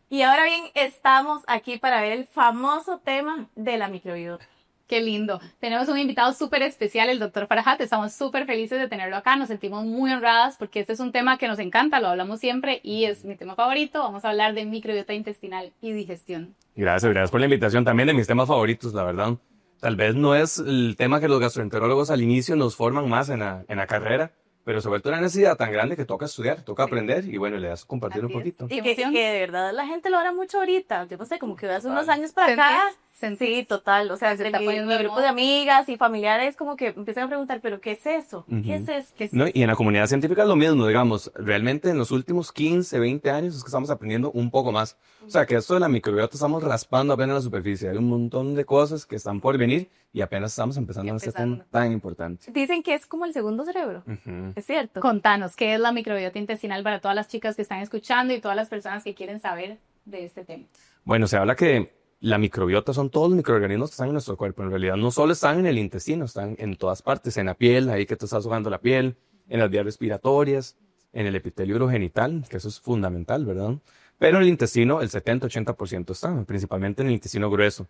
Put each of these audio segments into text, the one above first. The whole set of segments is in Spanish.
Y ahora bien, estamos aquí para ver el famoso tema de la microbiota. Qué lindo. Tenemos un invitado súper especial, el doctor Farhat. Estamos súper felices de tenerlo acá. Nos sentimos muy honradas porque este es un tema que nos encanta, lo hablamos siempre y es mi tema favorito. Vamos a hablar de microbiota intestinal y digestión. Gracias por la invitación. También de mis temas favoritos, la verdad. Tal vez no es el tema que los gastroenterólogos al inicio nos forman más en la carrera, pero se ha vuelto una necesidad tan grande que toca estudiar, toca aprender y bueno, le das a compartir un Así es. poquito. Y ¿Qué que emoción? de verdad la gente lo habla mucho ahorita. Yo no sé, como que hace unos Total. años para acá. ¿Sentís? Sí, total. O sea, Se de está poniendo mi de grupo moda. de amigas y familiares como que empiezan a preguntar, ¿pero qué es eso? ¿Qué es Ujú. eso? Que No, y en la comunidad científica es lo mismo, digamos, realmente en los últimos 15, 20 años es que estamos aprendiendo un poco más. O sea, que esto de la microbiota estamos raspando apenas la superficie, hay un montón de cosas que están por venir y apenas estamos empezando en este tema tan importante. Dicen que es como el segundo cerebro. Ujú. ¿Es cierto? contanos, ¿qué es la microbiota intestinal para todas las chicas que están escuchando y todas las personas que quieren saber de este tema? Bueno, se habla que la microbiota son todos los microorganismos que están en nuestro cuerpo. En realidad no solo están en el intestino, están en todas partes, en la piel, ahí que tú estás jugando la piel, en las vías respiratorias, en el epitelio urogenital, que eso es fundamental, ¿verdad? Pero en el intestino el 70-80% está, principalmente en el intestino grueso.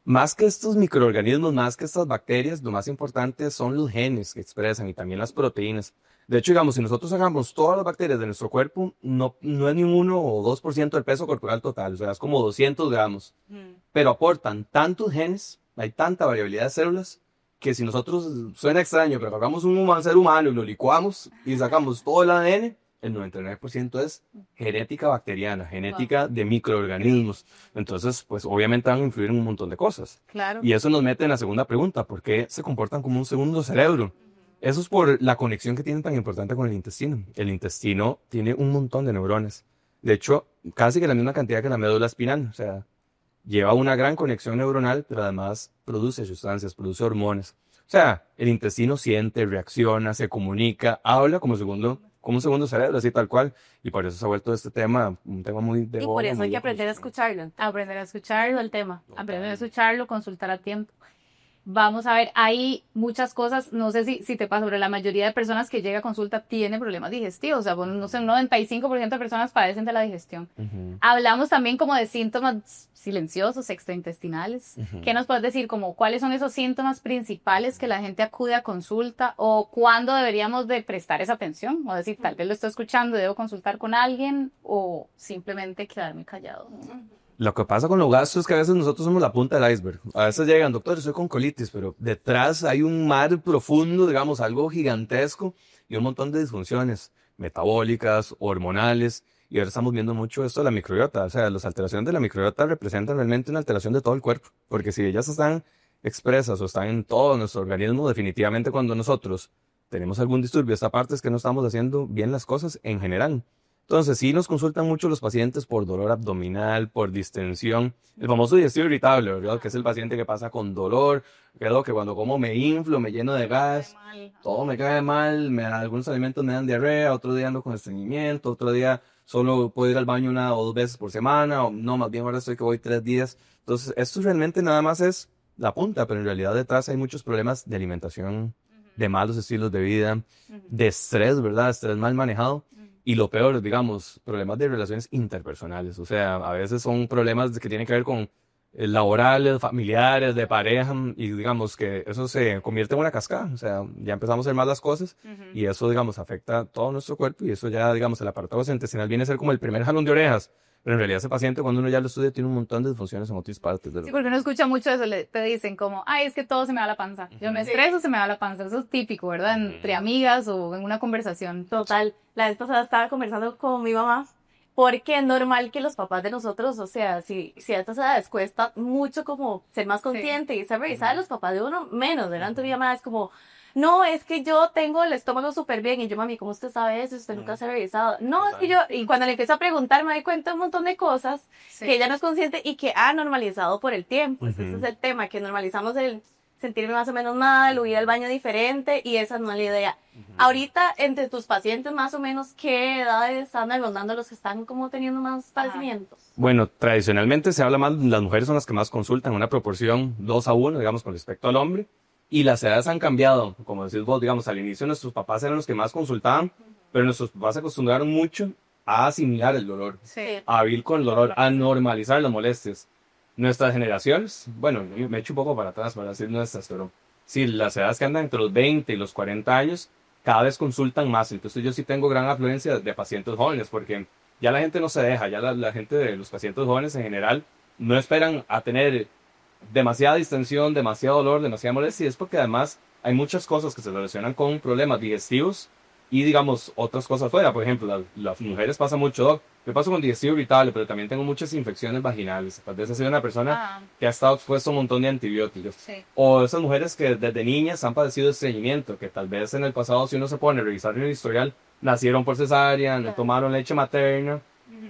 Más que estos microorganismos, más que estas bacterias, lo más importante son los genes que expresan y también las proteínas. De hecho, digamos, si nosotros sacamos todas las bacterias de nuestro cuerpo, no es ni un 1 o 2% del peso corporal total, o sea, es como 200 gramos. Pero aportan tantos genes, hay tanta variabilidad de células, que si nosotros, suena extraño, pero agarramos un ser humano y lo licuamos y sacamos todo el ADN, el 99% es genética bacteriana, genética de microorganismos. Entonces, pues obviamente van a influir en un montón de cosas. Claro. Y eso nos mete en la segunda pregunta, ¿por qué se comportan como un segundo cerebro? Eso es por la conexión que tienen tan importante con el intestino. El intestino tiene un montón de neuronas. De hecho, casi que la misma cantidad que la médula espinal. O sea, lleva una gran conexión neuronal, pero además produce sustancias, produce hormonas. O sea, el intestino siente, reacciona, se comunica, habla como un segundo cerebro, así tal cual. Y por eso se ha vuelto este tema un tema muy de Y por boga, eso hay que muy aprender a escucharlo. Aprender a escucharlo, el tema, Total. aprender a escucharlo, consultar a tiempo. Vamos a ver, hay muchas cosas, no sé si te pasa, pero la mayoría de personas que llega a consulta tiene problemas digestivos, o sea, bueno, no sé, un 95% de personas padecen de la digestión. Ujú, Hablamos también como de síntomas silenciosos, extraintestinales. ujú. ¿Qué nos puedes decir? Como cuáles son esos síntomas principales que la gente acude a consulta o cuándo deberíamos de prestar esa atención? O decir, tal vez lo estoy escuchando, debo consultar con alguien o simplemente quedarme callado. Lo que pasa con los gastos es que a veces nosotros somos la punta del iceberg. A veces llegan, doctor, estoy con colitis, pero detrás hay un mar profundo, digamos, algo gigantesco y un montón de disfunciones metabólicas, hormonales. Y ahora estamos viendo mucho esto de la microbiota. O sea, las alteraciones de la microbiota representan realmente una alteración de todo el cuerpo. Porque si ellas están expresas o están en todo nuestro organismo, definitivamente cuando nosotros tenemos algún disturbio, esta parte es que no estamos haciendo bien las cosas en general. Entonces, sí nos consultan mucho los pacientes por dolor abdominal, por distensión, el famoso digestivo irritable, ¿verdad? Que es el paciente que pasa con dolor, que cuando como me inflo, me lleno de gas, todo me cae mal, algunos alimentos me dan diarrea, otro día ando con estreñimiento, otro día solo puedo ir al baño 1 o 2 veces por semana, o no, más bien ahora estoy que voy 3 días. Entonces, esto realmente nada más es la punta, pero en realidad detrás hay muchos problemas de alimentación, de malos estilos de vida, de estrés, ¿verdad? Estrés mal manejado. Y lo peor, digamos, problemas de relaciones interpersonales. O sea, a veces son problemas que tienen que ver con laborales, familiares, de pareja, y digamos que eso se convierte en una cascada. O sea, ya empezamos a hacer mal las cosas y eso, digamos, afecta todo nuestro cuerpo y eso ya, digamos, el aparato gastrointestinal viene a ser como el primer jalón de orejas. Pero en realidad ese paciente, cuando uno ya lo estudia, tiene un montón de disfunciones en otras partes del Sí, cuerpo. porque uno escucha mucho eso, te dicen como, ay, es que todo se me va a la panza. Yo me estreso, se me va a la panza. Eso es típico, ¿verdad? Entre amigas o en una conversación. Total. La vez pasada estaba conversando con mi mamá porque es normal que los papás de nosotros, o sea, si a estas edades cuesta mucho como ser más consciente y saber revisar, los papás de uno menos, ¿verdad? Entonces mi mamá es como, no, es que yo tengo el estómago súper bien. Y yo, mami, ¿cómo usted sabe eso? Usted nunca se ha revisado. No, es que yo, y cuando le empiezo a preguntar me doy cuenta de un montón de cosas Sí. que ella no es consciente y que ha normalizado por el tiempo. Ese Ujú. es el tema, que normalizamos el sentirme más o menos mal, o ir al baño diferente, y esa no es la idea. Ahorita, entre tus pacientes, más o menos, ¿qué edades andan rondando los que están como teniendo más padecimientos? Bueno, tradicionalmente se habla más, las mujeres son las que más consultan, una proporción 2-1, digamos, con respecto al hombre. Y las edades han cambiado, como decís vos, digamos, al inicio nuestros papás eran los que más consultaban, pero nuestros papás se acostumbraron mucho a asimilar el dolor, Sí. a vivir con el dolor, a normalizar las molestias. Nuestras generaciones, bueno, me echo un poco para atrás para decir nuestras, pero sí, las edades que andan entre los 20 y los 40 años, cada vez consultan más. Entonces yo sí tengo gran afluencia de pacientes jóvenes, porque ya la gente no se deja, ya la gente de los pacientes jóvenes en general no esperan a tener demasiada distensión, demasiado dolor, demasiada molestia, y es porque además hay muchas cosas que se relacionan con problemas digestivos y digamos otras cosas fuera. Por ejemplo, las mujeres pasa mucho, Doc. Yo paso con digestivo irritable, pero también tengo muchas infecciones vaginales. Tal vez he sido una persona que ha estado expuesta a un montón de antibióticos. Sí. O esas mujeres que desde niñas han padecido estreñimiento, que tal vez en el pasado, si uno se pone a revisar el historial, nacieron por cesárea, no tomaron leche materna.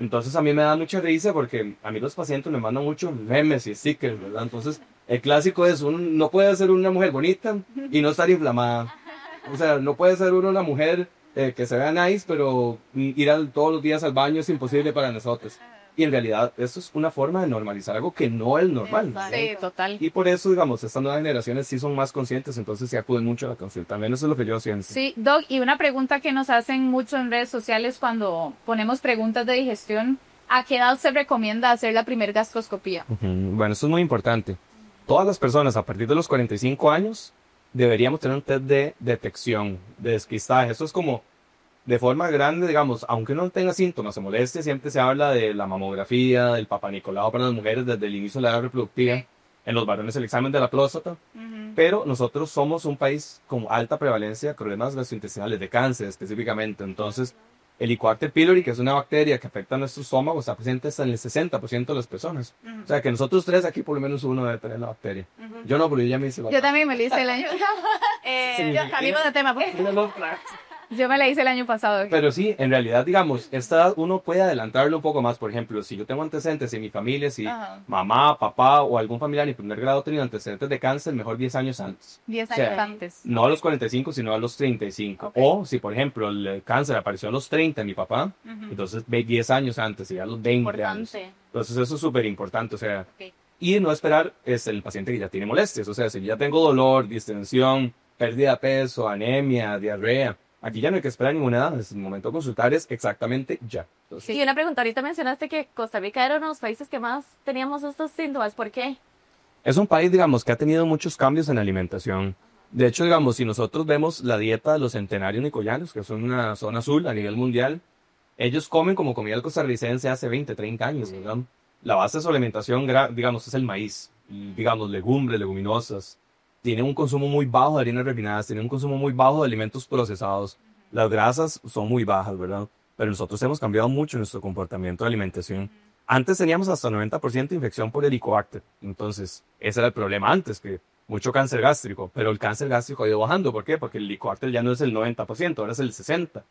Entonces a mí me da mucha risa porque a mí los pacientes me mandan muchos memes y stickers, ¿verdad? Entonces el clásico es, uno no puede ser una mujer bonita y no estar inflamada. O sea, no puede ser uno una mujer que se vea nice, pero ir todos los días al baño es imposible para nosotros. Y en realidad esto es una forma de normalizar algo que no es normal. Exacto. Sí, total. Y por eso, digamos, estas nuevas generaciones sí son más conscientes, entonces sí acuden mucho a la consulta. Al menos eso es lo que yo siento. Sí, Doc, y una pregunta que nos hacen mucho en redes sociales cuando ponemos preguntas de digestión, ¿a qué edad se recomienda hacer la primera gastroscopía? Bueno, esto es muy importante. Todas las personas a partir de los 45 años deberíamos tener un test de detección, de despistaje. Eso es como de forma grande, digamos, aunque uno no tenga síntomas o molestias, siempre se habla de la mamografía, del Papa Nicolau para las mujeres desde el inicio de la edad reproductiva, en los varones el examen de la próstata, pero nosotros somos un país con alta prevalencia de problemas gastrointestinales, de cáncer específicamente. Entonces, el Helicobacter pylori, que es una bacteria que afecta a nuestro estómago, está presente hasta en el 60% de las personas. O sea, que nosotros tres aquí por lo menos uno debe tener la bacteria. Yo no, pero yo ya me hice la Yo también me la hice el año Cambiemos de tema. Yo me la hice el año pasado. Pero sí, en realidad, digamos, esta edad uno puede adelantarlo un poco más. Por ejemplo, si yo tengo antecedentes en mi familia, si mamá, papá o algún familiar en primer grado ha tenido antecedentes de cáncer, mejor 10 años antes. 10 O años sea, antes. No a los 45, sino a los 35. Okay. O si, por ejemplo, el cáncer apareció a los 30 en mi papá, entonces ve 10 años antes y a los 20 años. Importante. Entonces eso es súper importante, o sea, Okay. y no esperar el paciente que ya tiene molestias. O sea, si ya tengo dolor, distensión, pérdida de peso, anemia, diarrea, aquí ya no hay que esperar ninguna edad. El momento de consultar es exactamente ya. Entonces, Y una pregunta, ahorita mencionaste que Costa Rica era uno de los países que más teníamos estos síntomas. ¿Por qué? es un país, digamos, que ha tenido muchos cambios en la alimentación. De hecho, digamos, si nosotros vemos la dieta de los centenarios nicoyanos, que son una zona azul a nivel mundial, ellos comen como comía el costarricense hace 20, 30 años, ¿verdad? La base de su alimentación, digamos, es el maíz, digamos, legumbres, leguminosas. Tienen un consumo muy bajo de harinas refinadas, tienen un consumo muy bajo de alimentos procesados. Las grasas son muy bajas, ¿verdad? Pero nosotros hemos cambiado mucho nuestro comportamiento de alimentación. Antes teníamos hasta 90% de infección por Helicobacter. Entonces, ese era el problema antes, que mucho cáncer gástrico. Pero el cáncer gástrico ha ido bajando. ¿Por qué? Porque el Helicobacter ya no es el 90%, ahora es el 60%.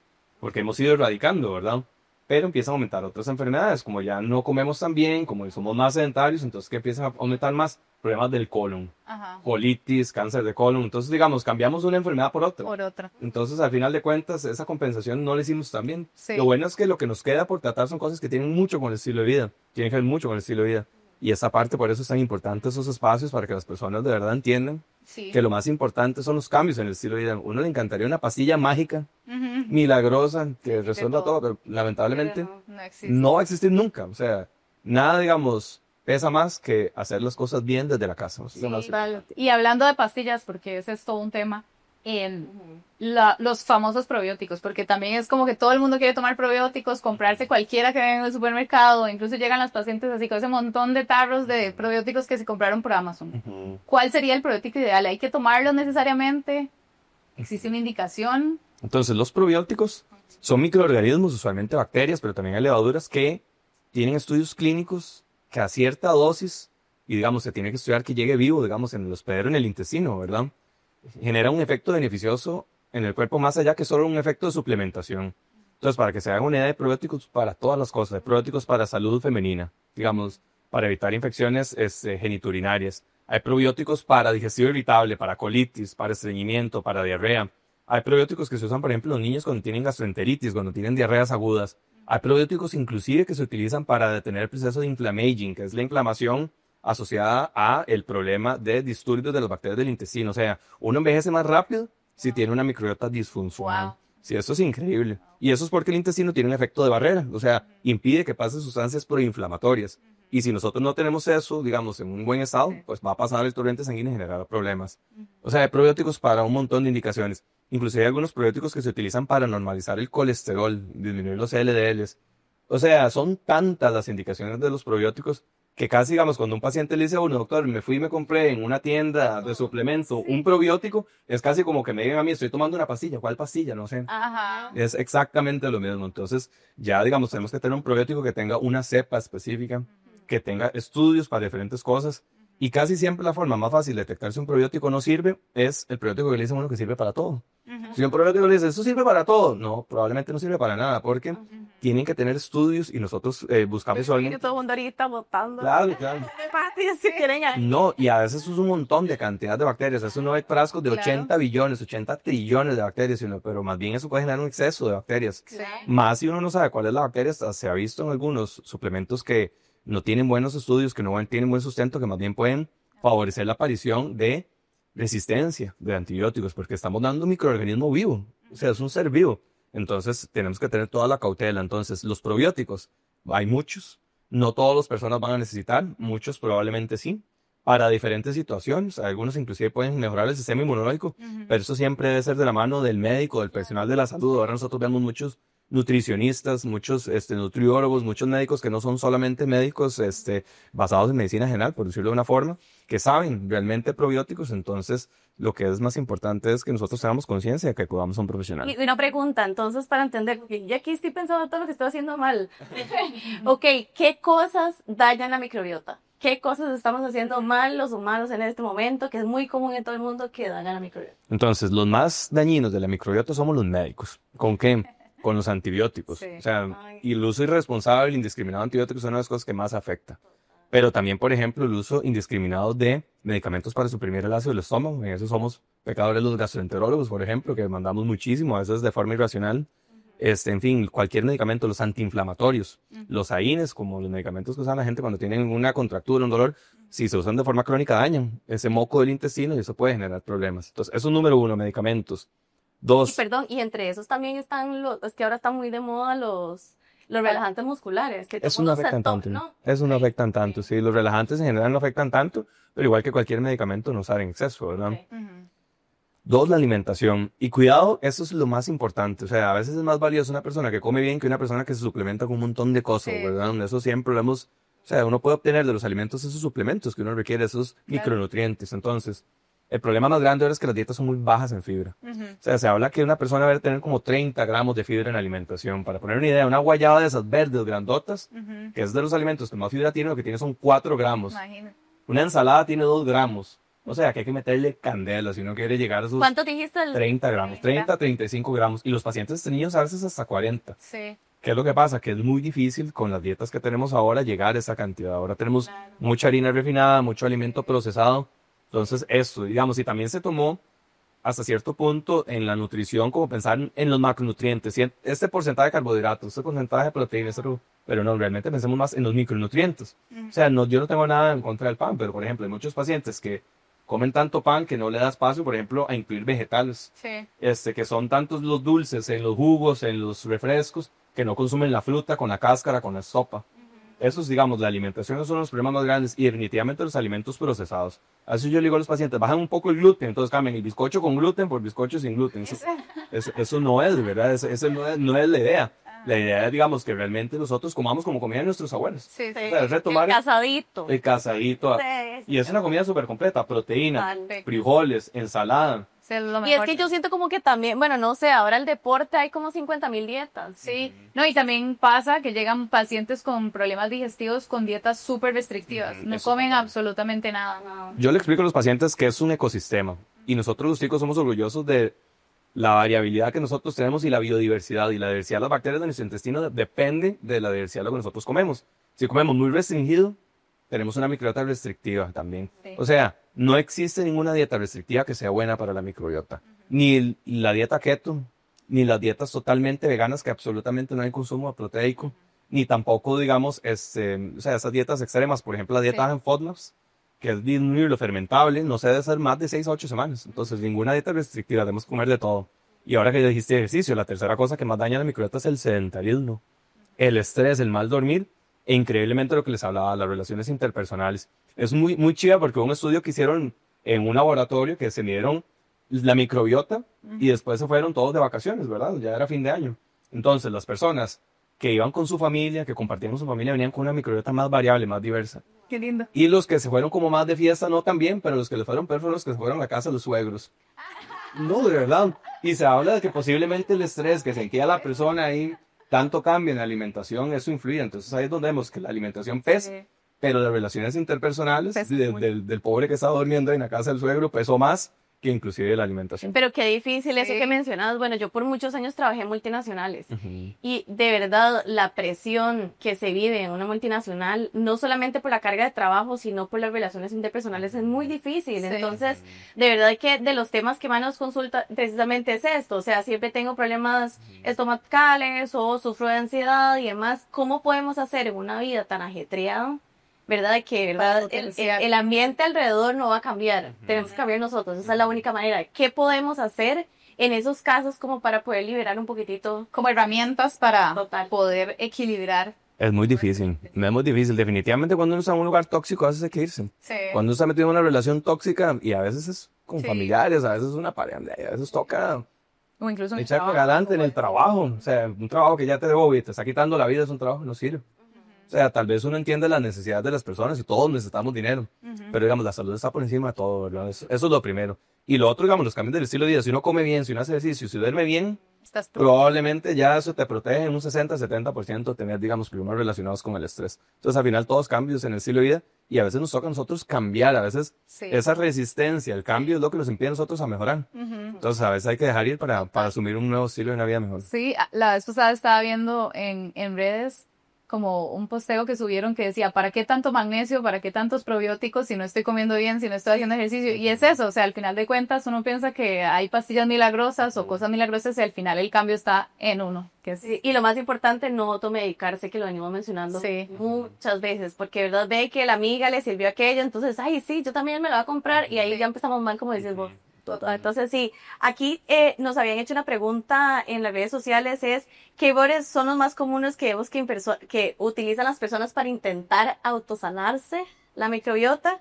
Porque hemos ido erradicando, ¿verdad? Pero empiezan a aumentar otras enfermedades, como ya no comemos tan bien, como somos más sedentarios, entonces que empiezan a aumentar más problemas del colon, colitis, cáncer de colon. Entonces, digamos, cambiamos una enfermedad por otra. Por otra. Entonces, al final de cuentas, esa compensación no la hicimos tan bien. Sí. Lo bueno es que lo que nos queda por tratar son cosas que tienen mucho con el estilo de vida, tienen que ver mucho con el estilo de vida. Y esa parte, por eso es tan importante esos espacios para que las personas de verdad entiendan Sí. que lo más importante son los cambios en el estilo de vida. Uno le encantaría una pastilla mágica, milagrosa, que resuelva todo, pero lamentablemente No existe. no va a existir nunca. O sea, nada, digamos, pesa más que hacer las cosas bien desde la casa. Eso es lo más importante. Y hablando de pastillas, porque ese es todo un tema, los famosos probióticos, porque también es como que todo el mundo quiere tomar probióticos, comprarse cualquiera que venga en el supermercado, incluso llegan las pacientes así con ese montón de tarros de probióticos que se compraron por Amazon. ¿Cuál sería el probiótico ideal? ¿Hay que tomarlo necesariamente? ¿Existe una indicación? Entonces, los probióticos son microorganismos, usualmente bacterias, pero también hay levaduras que tienen estudios clínicos que a cierta dosis, y digamos, se tiene que estudiar que llegue vivo, digamos, en el hospedero, en el intestino, ¿verdad? Genera un efecto beneficioso en el cuerpo más allá que solo un efecto de suplementación. Entonces, para que se haga una idea de probióticos para todas las cosas, de probióticos para salud femenina, digamos, para evitar infecciones geniturinarias. Hay probióticos para digestivo irritable, para colitis, para estreñimiento, para diarrea. Hay probióticos que se usan, por ejemplo, los niños cuando tienen gastroenteritis, cuando tienen diarreas agudas. Hay probióticos inclusive que se utilizan para detener el proceso de inflammaging, que es la inflamación asociada a el problema de disturbios de las bacterias del intestino. O sea, uno envejece más rápido si tiene una microbiota disfuncional. Wow. Sí, eso es increíble. Y eso es porque el intestino tiene un efecto de barrera, o sea, impide que pasen sustancias proinflamatorias. Y si nosotros no tenemos eso, digamos, en un buen estado, pues va a pasar el torrente sanguíneo y generar problemas. O sea, hay probióticos para un montón de indicaciones. Inclusive hay algunos probióticos que se utilizan para normalizar el colesterol, disminuir los LDLs. O sea, son tantas las indicaciones de los probióticos que casi, digamos, cuando un paciente le dice a uno, doctor, me fui y me compré en una tienda de suplemento un probiótico, es casi como que me digan a mí, estoy tomando una pastilla. ¿Cuál pastilla? No sé. Ajá. Es exactamente lo mismo. Entonces, ya, digamos, tenemos que tener un probiótico que tenga una cepa específica, que tenga estudios para diferentes cosas. Y casi siempre la forma más fácil de detectar si un probiótico no sirve es el probiótico que le dicen a uno que sirve para todo. Si un probiótico le dice, ¿eso sirve para todo? No, probablemente no sirve para nada, porque tienen que tener estudios y nosotros buscamos Que solamente... todo el mundo ahorita votando. Claro, claro. Si quieren ahí. No, y a veces es un montón de cantidad de bacterias. Eso no hay frascos de Claro. 80 billones, 80 trillones de bacterias, sino, pero más bien eso puede generar un exceso de bacterias. Sí. Más si uno no sabe cuál es la bacteria, hasta se ha visto en algunos suplementos que no tienen buenos estudios, que no tienen buen sustento, que más bien pueden favorecer la aparición de resistencia de antibióticos, porque estamos dando un microorganismo vivo, o sea, es un ser vivo. Entonces, tenemos que tener toda la cautela. Entonces, los probióticos, hay muchos, no todas las personas van a necesitar, muchos probablemente sí, para diferentes situaciones. Algunos inclusive pueden mejorar el sistema inmunológico, pero eso siempre debe ser de la mano del médico, del personal de la salud. Ahora nosotros vemos muchos nutricionistas, muchos nutriólogos, muchos médicos que no son solamente médicos basados en medicina general, por decirlo de una forma, que saben realmente probióticos. Entonces, lo que es más importante es que nosotros tengamos conciencia de que acudamos a un profesional. Y una pregunta, entonces, para entender, porque yo aquí estoy pensando todo lo que estoy haciendo mal. Ok, ¿qué cosas dañan la microbiota? ¿Qué cosas estamos haciendo mal los humanos en este momento, que es muy común en todo el mundo, que dañan la microbiota? Entonces, los más dañinos de la microbiota somos los médicos. ¿Con qué? Con los antibióticos. Sí. O sea, y el uso irresponsable, el indiscriminado de antibióticos es una de las cosas que más afecta. Pero también, por ejemplo, el uso indiscriminado de medicamentos para suprimir el ácido del estómago. En eso somos pecadores los gastroenterólogos, por ejemplo, que mandamos muchísimo, a veces de forma irracional. En fin, cualquier medicamento, los antiinflamatorios, los AINES, como los medicamentos que usan la gente cuando tienen una contractura, un dolor, si se usan de forma crónica dañan ese moco del intestino y eso puede generar problemas. Entonces, eso es número uno, medicamentos. Y Dos, perdón, y entre esos también están es que ahora están muy de moda los relajantes musculares. Que eso todo no mundo se afectan tanto, ¿no? eso no afectan tanto, sí, los relajantes en general no afectan tanto, pero igual que cualquier medicamento no usar en exceso, ¿verdad? Ok. Dos, la alimentación. Y cuidado, eso es lo más importante. O sea, a veces es más valioso una persona que come bien que una persona que se suplementa con un montón de cosas, Sí. ¿verdad? Eso siempre lo hemos... O sea, uno puede obtener de los alimentos esos suplementos que uno requiere, esos micronutrientes. Entonces, el problema más grande ahora es que las dietas son muy bajas en fibra. O sea, se habla que una persona debe tener como 30 gramos de fibra en la alimentación. Para poner una idea, una guayaba de esas verdes, grandotas, que es de los alimentos que más fibra tiene, lo que tiene son 4 gramos. Imagínate. Una ensalada tiene 2 gramos. O sea, que hay que meterle candela si uno quiere llegar a esos ¿Cuánto dijiste? 30 gramos, 30, 35 gramos. Y los pacientes niños a veces hasta 40. Sí. ¿Qué es lo que pasa? Que es muy difícil con las dietas que tenemos ahora llegar a esa cantidad. Ahora tenemos mucha harina refinada, mucho alimento procesado. Entonces, eso, digamos, y también se tomó hasta cierto punto en la nutrición como pensar en los macronutrientes. Este porcentaje de carbohidratos, este porcentaje de proteínas, pero no, realmente pensemos más en los micronutrientes. O sea, no, yo no tengo nada en contra del pan, pero por ejemplo, hay muchos pacientes que comen tanto pan que no le da espacio, por ejemplo, a incluir vegetales. Sí. Que son tantos los dulces en los jugos, en los refrescos, que no consumen la fruta con la cáscara, con la sopa. Esos, digamos, la alimentación esos son los problemas más grandes y definitivamente los alimentos procesados. Así yo le digo a los pacientes, bajan un poco el gluten, entonces cambien el bizcocho con gluten por bizcocho sin gluten. Eso no es, ¿verdad? Eso no es la idea. La idea es, digamos, que realmente nosotros comamos como comían nuestros abuelos. Sí, sí. Sí. O sea, es retomar El casadito. el casadito. Sí, Y es una comida súper completa, proteína, Perfecto. frijoles, ensalada. Sí, es lo Y es mejor. que yo siento como que también, bueno, no sé, ahora el deporte hay como 50,000 dietas. Sí, no, y también pasa que llegan pacientes con problemas digestivos con dietas súper restrictivas. No eso comen también. absolutamente nada. Yo le explico a los pacientes que es un ecosistema y nosotros los chicos somos orgullosos de la variabilidad que nosotros tenemos y la biodiversidad. Y la diversidad de las bacterias de nuestro intestino depende de la diversidad de lo que nosotros comemos. Si comemos muy restringido, tenemos una microbiota restrictiva también. Sí. O sea, no existe ninguna dieta restrictiva que sea buena para la microbiota. Ni la dieta keto, ni las dietas totalmente veganas que absolutamente no hay consumo proteico, ni tampoco, digamos, o sea, esas dietas extremas, por ejemplo, la dieta Sí. en FODMAPs, que es disminuir lo fermentable, no se debe hacer más de 6 a 8 semanas. Entonces, ninguna dieta restrictiva, debemos comer de todo. Y ahora que dijiste ejercicio, la tercera cosa que más daña a la microbiota es el sedentarismo, el estrés, el mal dormir e increíblemente lo que les hablaba, las relaciones interpersonales. Es muy chiva porque un estudio que hicieron en un laboratorio que se midieron la microbiota y después se fueron todos de vacaciones, ¿verdad? Ya era fin de año. Entonces las personas que iban con su familia, que compartían con su familia, venían con una microbiota más variable, más diversa. Qué lindo. Y los que se fueron como más de fiesta, no tan bien, pero los que les fueron peor fueron los que se fueron a la casa de los suegros. No, de verdad. Y se habla de que posiblemente el estrés que sentía la persona ahí, tanto cambio en la alimentación, eso influye. Entonces ahí es donde vemos que la alimentación pesa, Sí. pero las relaciones interpersonales Pesa del pobre que está durmiendo en la casa del suegro pesó más que inclusive la alimentación. Pero qué difícil eso Sí. que mencionas. Bueno, yo por muchos años trabajé en multinacionales Ujú. y de verdad la presión que se vive en una multinacional, no solamente por la carga de trabajo, sino por las relaciones interpersonales, es muy difícil. Sí. Entonces, de verdad que de los temas que más nos consulta precisamente es esto. O sea, siempre tengo problemas estomacales o sufro de ansiedad y demás. ¿Cómo podemos hacer en una vida tan ajetreada? ¿Verdad? Que Para ¿verdad? potenciar. El ambiente alrededor no va a cambiar. Tenemos que cambiar nosotros. Esa es la única manera. ¿Qué podemos hacer en esos casos como para poder liberar un poquitito? Como herramientas para Total. poder equilibrar. Es muy difícil, es muy difícil. Definitivamente cuando uno está en un lugar tóxico, a veces hay que irse. Sí. Cuando uno está metido en una relación tóxica, y a veces es con Sí. familiares, a veces es una pareja, a veces toca O incluso en el echar trabajo. para adelante en el trabajo. O sea, un trabajo que ya te debo y te está quitando la vida es un trabajo que no sirve. O sea, tal vez uno entiende las necesidades de las personas y todos necesitamos dinero. Pero digamos, la salud está por encima de todo, ¿verdad? Eso es lo primero. Y lo otro, digamos, los cambios del estilo de vida. Si uno come bien, si uno hace ejercicio, si duerme bien, Estás probablemente ya eso te protege en un 60-70% tener, digamos, problemas relacionados con el estrés. Entonces, al final, todos cambios en el estilo de vida y a veces nos toca a nosotros cambiar. A veces Sí. esa resistencia, el cambio es lo que nos impide a nosotros a mejorar. Entonces, a veces hay que dejar ir para asumir un nuevo estilo de una vida mejor. Sí, la vez pasada estaba viendo en redes como un posteo que subieron que decía, ¿para qué tanto magnesio? ¿Para qué tantos probióticos si no estoy comiendo bien, si no estoy haciendo ejercicio? Y es eso, o sea, al final de cuentas uno piensa que hay pastillas milagrosas o cosas milagrosas y al final el cambio está en uno. Que es, Sí, y lo más importante, no automedicarse, que lo venimos mencionando Sí. muchas veces, porque de verdad ve que la amiga le sirvió aquello, entonces, ay, sí, yo también me lo voy a comprar, y ahí ya empezamos mal, como dices vos. Entonces, sí, aquí nos habían hecho una pregunta en las redes sociales, es, ¿qué errores son los más comunes que vemos que utilizan las personas para intentar autosanarse la microbiota?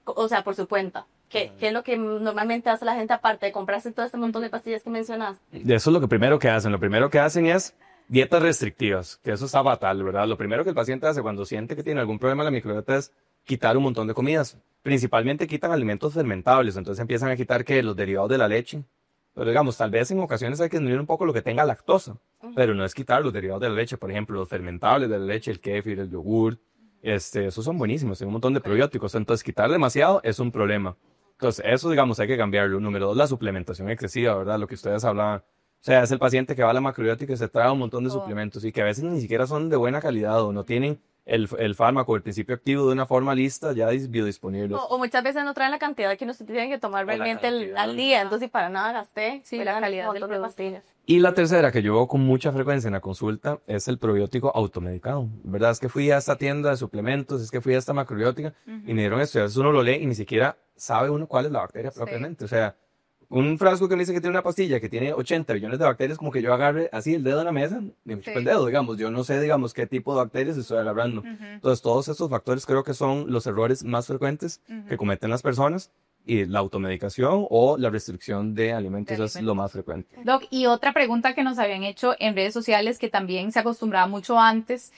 O sea, por su cuenta. ¿Qué es lo que normalmente hace la gente aparte de comprarse todo este montón de pastillas que mencionas? Y eso es lo que primero que hacen. Lo primero que hacen es dietas restrictivas, que eso está fatal, ¿verdad? Lo primero que el paciente hace cuando siente que tiene algún problema en la microbiota es quitar un montón de comidas. Principalmente quitan alimentos fermentables, entonces empiezan a quitar que los derivados de la leche. Pero digamos, tal vez en ocasiones hay que disminuir un poco lo que tenga lactosa, pero no es quitar los derivados de la leche, por ejemplo, los fermentables de la leche, el kéfir, el yogur, esos son buenísimos, tienen un montón de probióticos, entonces quitar demasiado es un problema. Entonces, eso, digamos, hay que cambiarlo. Número 2, la suplementación excesiva, ¿verdad? Lo que ustedes hablaban. O sea, es el paciente que va a la macrobiótica y se traga un montón de suplementos y que a veces ni siquiera son de buena calidad o no tienen el fármaco, el principio activo de una forma lista ya biodisponible. O muchas veces no traen la cantidad que uno se tiene que tomar O la realmente cantidad. al día, entonces y para nada gasté. Sí, ¿verdad? la calidad Un del montón de producto. pastillas. Y la tercera, que yo veo con mucha frecuencia en la consulta, es el probiótico automedicado. ¿Verdad? Es que fui a esta tienda de suplementos, es que fui a esta macrobiótica y me dieron esto. Y a veces uno lo lee y ni siquiera sabe uno cuál es la bacteria propiamente. O sea, un frasco que me dice que tiene una pastilla que tiene 80 billones de bacterias, como que yo agarre así el dedo en la mesa y me chupe el dedo, digamos. Yo no sé, digamos, qué tipo de bacterias estoy agarrando. Entonces, todos estos factores creo que son los errores más frecuentes que cometen las personas. Y la automedicación o la restricción de alimentos es lo más frecuente. Doc, y otra pregunta que nos habían hecho en redes sociales que también se acostumbraba mucho antes,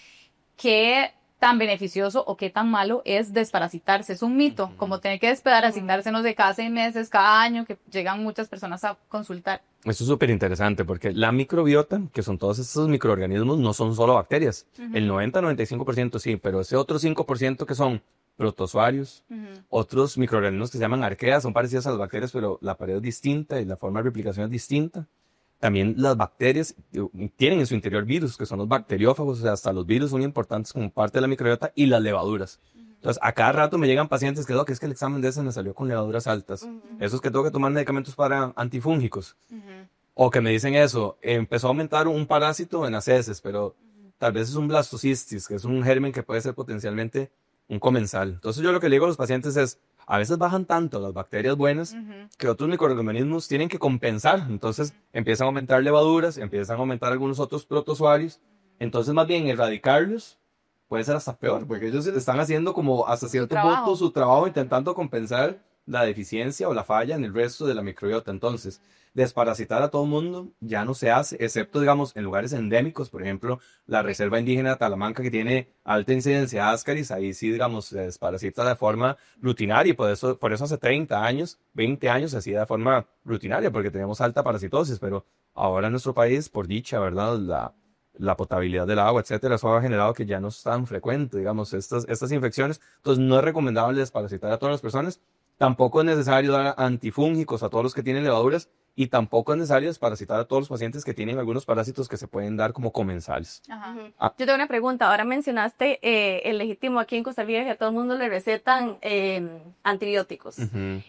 ¿qué tan beneficioso o qué tan malo es desparasitarse? Es un mito, como tener que desparasitársenos de cada 6 meses, cada año, que llegan muchas personas a consultar. Eso es súper interesante porque la microbiota, que son todos estos microorganismos, no son solo bacterias. El 90-95% sí, pero ese otro 5% que son protozoarios, otros microorganismos que se llaman arqueas, son parecidas a las bacterias, pero la pared es distinta y la forma de replicación es distinta. También las bacterias tienen en su interior virus, que son los bacteriófagos, o sea, hasta los virus son importantes como parte de la microbiota, y las levaduras. Entonces, a cada rato me llegan pacientes que, Doc, es que el examen de ese me salió con levaduras altas. Eso es que tengo que tomar medicamentos para antifúngicos. O que me dicen eso, empezó a aumentar un parásito en las heces, pero tal vez es un blastocistis, que es un germen que puede ser potencialmente un comensal. Entonces yo lo que le digo a los pacientes es, a veces bajan tanto las bacterias buenas que otros microorganismos tienen que compensar. Entonces empiezan a aumentar levaduras, empiezan a aumentar algunos otros protozoarios. Entonces más bien erradicarlos puede ser hasta peor, porque ellos están haciendo como hasta cierto punto su trabajo intentando compensar la deficiencia o la falla en el resto de la microbiota. Entonces, desparasitar a todo el mundo ya no se hace, excepto, digamos, en lugares endémicos, por ejemplo, la Reserva Indígena de Talamanca, que tiene alta incidencia de ascaris, ahí sí, digamos, se desparasita de forma rutinaria, y por eso hace 30 años, 20 años se hacía de forma rutinaria, porque teníamos alta parasitosis, pero ahora en nuestro país, por dicha, ¿verdad?, la potabilidad del agua, etcétera, eso ha generado que ya no es tan frecuente, digamos, estas infecciones. Entonces, no es recomendable desparasitar a todas las personas. Tampoco es necesario dar antifúngicos a todos los que tienen levaduras, y tampoco es necesario desparasitar a todos los pacientes que tienen algunos parásitos que se pueden dar como comensales. Yo tengo una pregunta. Ahora mencionaste el legítimo aquí en Costa Rica, que a todo el mundo le recetan antibióticos.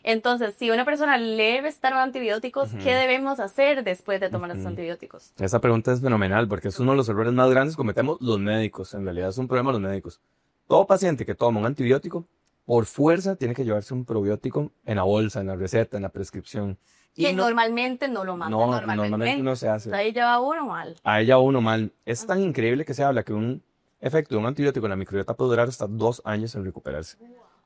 Entonces, si a una persona le recetaron antibióticos, ¿qué debemos hacer después de tomar esos antibióticos? Esa pregunta es fenomenal, porque es uno de los errores más grandes que cometemos los médicos. En realidad es un problema de los médicos. Todo paciente que toma un antibiótico, por fuerza, tiene que llevarse un probiótico en la bolsa, en la receta, en la prescripción. Que normalmente no lo mandan. No, normalmente no se hace. Ahí ya va uno mal. A ella uno mal. Es tan increíble que se habla que un efecto de un antibiótico en la microbiota puede durar hasta 2 años en recuperarse.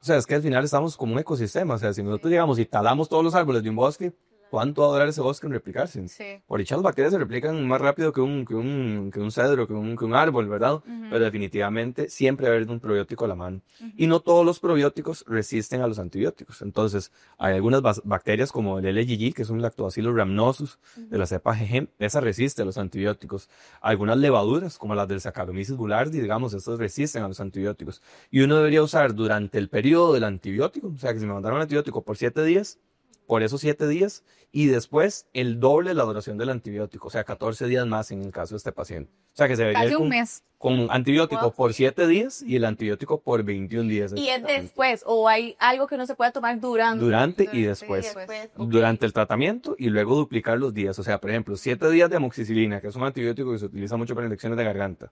O sea, es que al final estamos como un ecosistema. O sea, si nosotros llegamos y talamos todos los árboles de un bosque, ¿cuánto va a durar ese bosque en replicarse? Sí. Por dicha, las bacterias se replican más rápido que un cedro, que un árbol, ¿verdad? Pero definitivamente siempre va a haber un probiótico a la mano. Y no todos los probióticos resisten a los antibióticos. Entonces, hay algunas bacterias como el LGG, que es un Lactobacillus rhamnosus de la cepa GG, esa resiste a los antibióticos. Algunas levaduras, como las del Saccharomyces boulardii, digamos, estas resisten a los antibióticos. Y uno debería usar durante el periodo del antibiótico, o sea, que si me mandaron un antibiótico por 7 días, por esos 7 días, y después el doble de la duración del antibiótico, o sea, 14 días más en el caso de este paciente. O sea, que se debería Casi ir un mes. con antibiótico por 7 días y el antibiótico por 21 días. ¿Y es después o hay algo que no se pueda tomar durante? Durante y después. Okay. Durante el tratamiento y luego duplicar los días. O sea, por ejemplo, 7 días de amoxicilina, que es un antibiótico que se utiliza mucho para infecciones de garganta.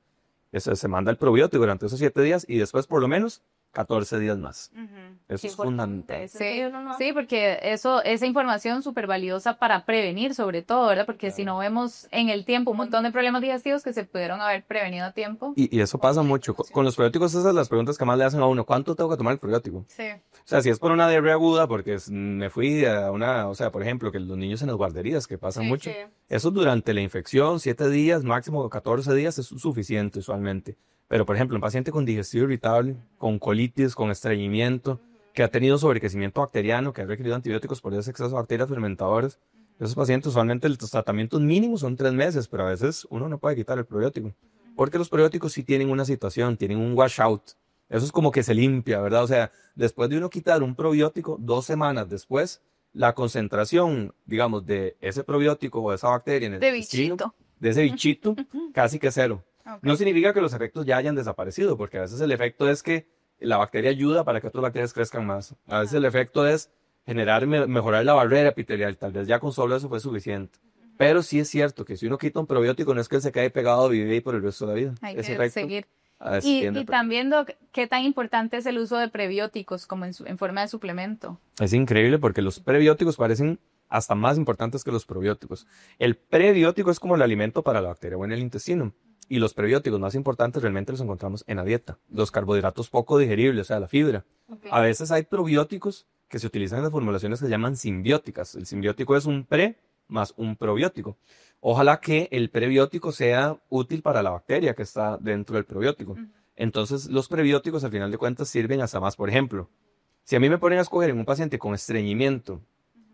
Eso se manda el probiótico durante esos 7 días y después por lo menos 14 días más. Eso es fundamental. Sí, porque esa información súper valiosa para prevenir, sobre todo, ¿verdad? Porque si no vemos en el tiempo un montón de problemas digestivos que se pudieron haber prevenido a tiempo. Y eso pasa mucho. Con los probióticos, esas son las preguntas que más le hacen a uno. ¿Cuánto tengo que tomar el probiótico? Sí. O sea, si es por una diarrea aguda, porque me fui a o sea, por ejemplo, que los niños en las guarderías, que pasa mucho. Eso durante la infección, 7 días, máximo 14 días, es suficiente usualmente. Pero, por ejemplo, un paciente con digestivo irritable, con colitis, con estreñimiento, que ha tenido sobrecrecimiento bacteriano, que ha requerido antibióticos por ese exceso de bacterias fermentadoras, esos pacientes usualmente los tratamientos mínimos son 3 meses, pero a veces uno no puede quitar el probiótico. Porque los probióticos sí tienen una situación, tienen un washout. Eso es como que se limpia, ¿verdad? O sea, después de uno quitar un probiótico, 2 semanas después, la concentración, digamos, de ese probiótico o esa bacteria en el intestino, de ese bichito, casi que cero. Okay. No significa que los efectos ya hayan desaparecido, porque a veces el efecto es que la bacteria ayuda para que otras bacterias crezcan más. A veces el efecto es mejorar la barrera epitelial, tal vez ya con solo eso fue suficiente. Pero sí es cierto que si uno quita un probiótico no es que él se quede pegado a vivir ahí por el resto de la vida. Hay que seguir. Y también, Doc, ¿qué tan importante es el uso de prebióticos como en forma de suplemento? Es increíble porque los prebióticos parecen hasta más importantes que los probióticos. El prebiótico es como el alimento para la bacteria buena en el intestino. Y los prebióticos más importantes realmente los encontramos en la dieta. Los carbohidratos poco digeribles, o sea, la fibra. Okay. A veces hay probióticos que se utilizan en las formulaciones que se llaman simbióticas. El simbiótico es un pre más un probiótico. Ojalá que el prebiótico sea útil para la bacteria que está dentro del probiótico. Entonces, los prebióticos, al final de cuentas, sirven hasta más. Por ejemplo, si a mí me ponen a escoger en un paciente con estreñimiento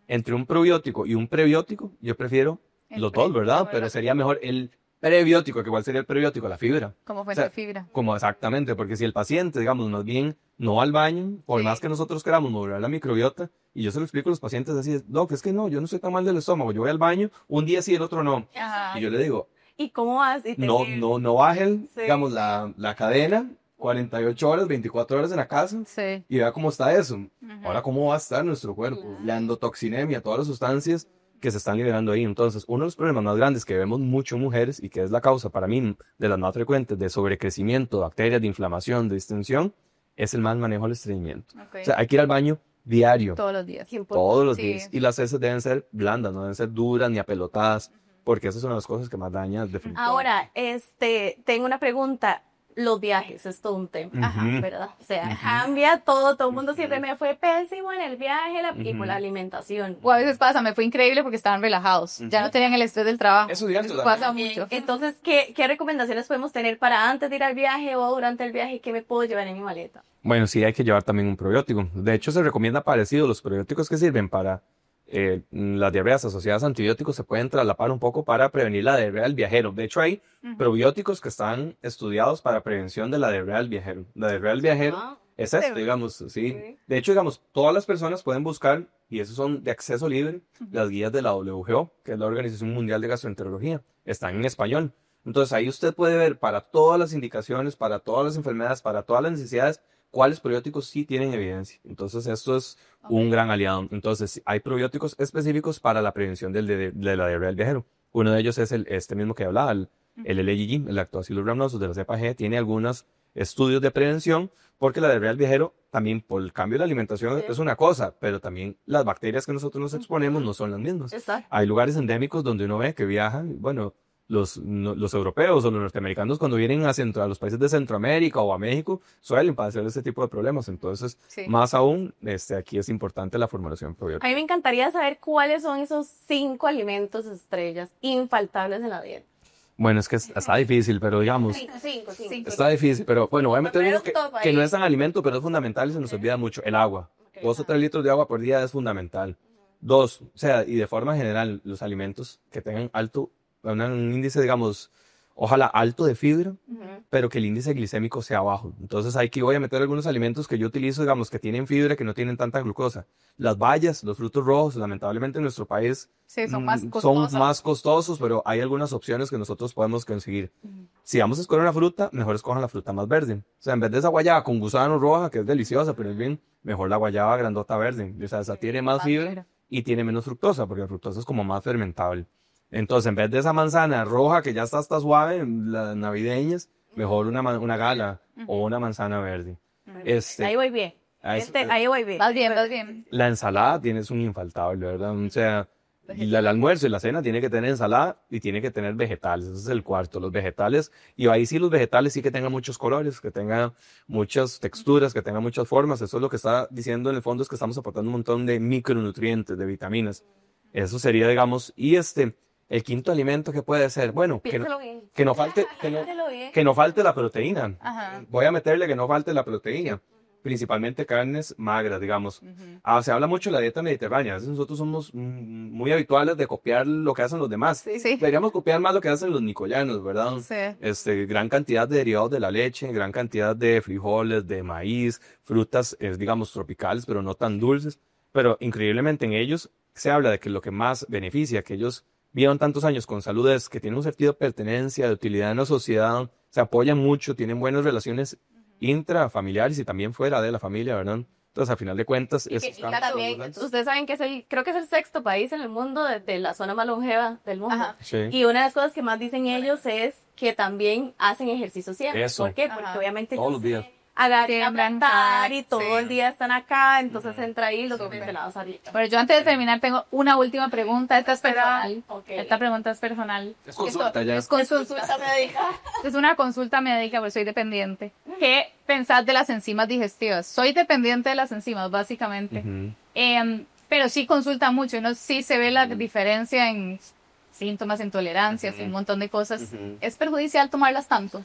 entre un probiótico y un prebiótico, yo prefiero los dos, ¿verdad? Pero sería mejor el prebiótico, que igual sería el prebiótico, la fibra. Como fuente de fibra. Como exactamente, porque si el paciente, digamos, más bien no va al baño, por más que nosotros queramos modular la microbiota, y yo se lo explico a los pacientes así, Doc, es que no, yo no estoy tan mal del estómago, yo voy al baño, un día sí, el otro no. Ajá. Y yo le digo, ¿y cómo vas? No bajen, digamos, la cadena, 48 horas, 24 horas en la casa, y vea cómo está eso. Ahora, ¿cómo va a estar nuestro cuerpo? La endotoxinemia, todas las sustancias que se están liberando ahí. Entonces, uno de los problemas más grandes que vemos mucho en mujeres y que es la causa para mí de las más frecuentes de sobrecrecimiento, bacterias, de inflamación, de distensión, es el mal manejo del estreñimiento. Ok. O sea, hay que ir al baño diario, Todos los días. todos los Sí. días. Y las heces deben ser blandas, no deben ser duras ni apelotadas, porque esas son las cosas que más dañan definitivamente. Ahora, tengo una pregunta. Los viajes es todo un tema, Ujú. ¿verdad? O sea, Ujú. cambia todo el mundo siempre me fue pésimo en el viaje y por la alimentación. O a veces pasa, me fue increíble porque estaban relajados. Ya no tenían el estrés del trabajo. Eso es cierto Pasa también. mucho. Entonces, ¿qué recomendaciones podemos tener para antes de ir al viaje o durante el viaje? ¿Qué me puedo llevar en mi maleta? Bueno, sí, hay que llevar también un probiótico. De hecho, se recomienda parecido. Los probióticos que sirven para las diarreas asociadas a antibióticos se pueden traslapar un poco para prevenir la diarrea del viajero. De hecho, hay probióticos que están estudiados para prevención de la diarrea del viajero. La diarrea del viajero Ah, es esto, digamos, sí. De hecho, digamos, todas las personas pueden buscar, y esos son de acceso libre, las guías de la WHO, que es la Organización Mundial de Gastroenterología. Están en español. Entonces, ahí usted puede ver para todas las indicaciones, para todas las enfermedades, para todas las necesidades, cuáles probióticos sí tienen evidencia. Entonces, esto es un gran aliado. Entonces, hay probióticos específicos para la prevención de la diarrea del viajero. Uno de ellos es este mismo que hablaba, el LLGG, el lactobacillus rhamnosus de la cepa G, tiene algunos estudios de prevención, porque la diarrea del viajero, también por el cambio de la alimentación, es una cosa, pero también las bacterias que nosotros nos exponemos no son las mismas. exacto. Hay lugares endémicos donde uno ve que viajan, bueno, los europeos o los norteamericanos cuando vienen a los países de Centroamérica o a México suelen padecer este tipo de problemas. Entonces, Sí. más aún, aquí es importante la formulación A probiótica. mí me encantaría saber cuáles son esos 5 alimentos estrellas infaltables en la dieta. Bueno, es que está difícil, pero digamos, 5. está difícil, pero bueno, voy a meter Primero uno top que ahí. no es tan alimento, pero es fundamental y se nos olvida mucho, el agua. 2 o 3 litros de agua por día es fundamental. 2, o sea, y de forma general, los alimentos que tengan un índice, digamos, ojalá alto de fibra, pero que el índice glicémico sea bajo. Entonces aquí voy a meter algunos alimentos que yo utilizo, digamos, que tienen fibra, que no tienen tanta glucosa. Las bayas, los frutos rojos, lamentablemente en nuestro país Sí, son más son costosos. más costosos, pero hay algunas opciones que nosotros podemos conseguir. Si vamos a escoger una fruta, mejor escojan la fruta más verde. O sea, en vez de esa guayaba con gusano roja, que es deliciosa, pero es bien, mejor la guayaba grandota verde. O sea, esa tiene más fibra y tiene menos fructosa, porque la fructosa es como más fermentable. Entonces, en vez de esa manzana roja que ya está hasta suave, las navideñas, mejor una gala o una manzana verde. Ahí voy bien. Ahí voy bien. Vas bien, vas bien. La ensalada tienes un infaltable, ¿verdad? O sea, el almuerzo y la cena tiene que tener ensalada y tiene que tener vegetales. Ese es el cuarto, los vegetales. Y ahí sí los vegetales sí que tengan muchos colores, que tengan muchas texturas, que tengan muchas formas. Eso es lo que está diciendo en el fondo, es que estamos aportando un montón de micronutrientes, de vitaminas. Eso sería, digamos, y el quinto alimento que puede ser, bueno, Piénsalo bien. que no falte, Piénsalo bien. que no falte la proteína. Ajá. Voy a meterle que no falte la proteína. Principalmente carnes magras, digamos. Se habla mucho de la dieta mediterránea. A veces nosotros somos muy habituales de copiar lo que hacen los demás. Sí. Deberíamos copiar más lo que hacen los nicoyanos, ¿verdad? Sí. Gran cantidad de derivados de la leche, gran cantidad de frijoles, de maíz, frutas, digamos, tropicales, pero no tan dulces. Pero increíblemente en ellos se habla de que lo que más beneficia, que ellos vivan tantos años con salud, es que tienen un sentido de pertenencia, de utilidad en la sociedad, se apoyan mucho, tienen buenas relaciones intrafamiliares y también fuera de la familia, ¿verdad? Entonces, a final de cuentas, Y también, ustedes saben que creo que es el 6º país en el mundo de la zona más longeva del mundo. Ajá. Sí. Y una de las cosas que más dicen ellos es que también hacen ejercicio siempre. Eso. ¿Por qué? Porque Ajá. obviamente Todos los días. agarran a Siembran, plantar y todo sí. el día están acá, entonces entra ahí los pelados arriba. Bueno, yo antes de terminar tengo una última pregunta. Esta es personal. Ok. Esta pregunta es personal. Es consulta ya. Es consulta médica. Es una consulta médica, porque soy dependiente. ¿Qué pensás de las enzimas digestivas? Soy dependiente de las enzimas, básicamente. Pero sí consulta mucho. ¿No? Sí se ve la diferencia en síntomas, intolerancias, en un montón de cosas. ¿Es perjudicial tomarlas tanto?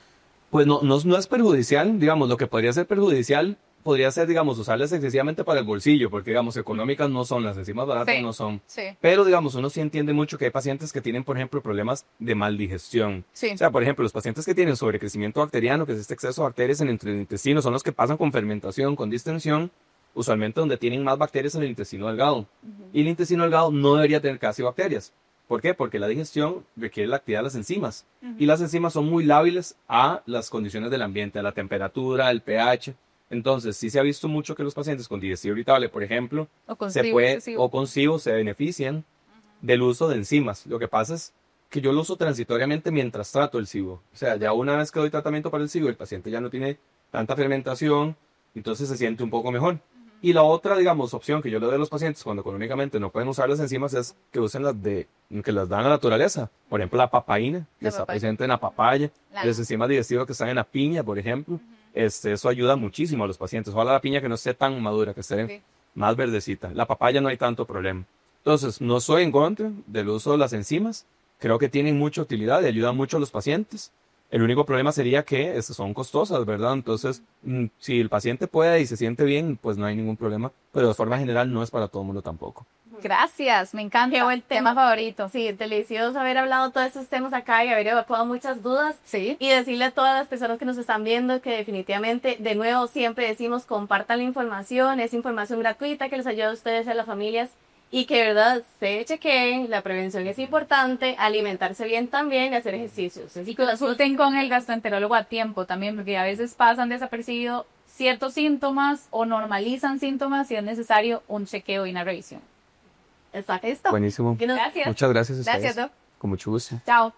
Pues no es perjudicial, digamos, lo que podría ser perjudicial podría ser, digamos, usarlas excesivamente para el bolsillo, porque, digamos, económicas no son, las enzimas baratas Sí. no son. Sí. Pero, digamos, uno sí entiende mucho que hay pacientes que tienen, por ejemplo, problemas de maldigestión. Sí. O sea, por ejemplo, los pacientes que tienen sobrecrecimiento bacteriano, que es este exceso de bacterias en el intestino, son los que pasan con fermentación, con distensión, usualmente donde tienen más bacterias en el intestino delgado. Y el intestino delgado no debería tener casi bacterias. ¿Por qué? Porque la digestión requiere la actividad de las enzimas. Y las enzimas son muy lábiles a las condiciones del ambiente, a la temperatura, al pH. Entonces, sí se ha visto mucho que los pacientes con digestión irritable, por ejemplo, O con o con SIBO se benefician del uso de enzimas. Lo que pasa es que yo lo uso transitoriamente mientras trato el SIBO. O sea, ya una vez que doy tratamiento para el SIBO, el paciente ya no tiene tanta fermentación, entonces se siente un poco mejor. Y la otra, digamos, opción que yo le doy a los pacientes cuando crónicamente no pueden usar las enzimas es que usen que las da la naturaleza. Por ejemplo, la papaína, que está presente en la papaya, las enzimas digestivas que están en la piña, por ejemplo. Eso ayuda muchísimo a los pacientes. Ojalá la piña que no esté tan madura, que esté más verdecita. La papaya no hay tanto problema. Entonces, no soy en contra del uso de las enzimas. Creo que tienen mucha utilidad y ayudan mucho a los pacientes. El único problema sería que son costosas, ¿verdad? Entonces, si el paciente puede y se siente bien, pues no hay ningún problema. Pero de forma general no es para todo el mundo tampoco. Gracias, me encanta. Qué buen tema favorito. Sí, delicioso haber hablado todos estos temas acá y haber evacuado muchas dudas. Sí. Y decirle a todas las personas que nos están viendo que definitivamente, de nuevo, siempre decimos compartan la información. Es información gratuita que les ayuda a ustedes y a las familias. Y que, verdad, se chequeen, la prevención es importante, alimentarse bien también y hacer ejercicios. Y consulten con el gastroenterólogo a tiempo también, porque a veces pasan desapercibidos ciertos síntomas o normalizan síntomas y es necesario un chequeo y una revisión. Exacto. Buenísimo. Gracias. Muchas gracias a ustedes. Gracias, Doc. Con mucho gusto. Chao.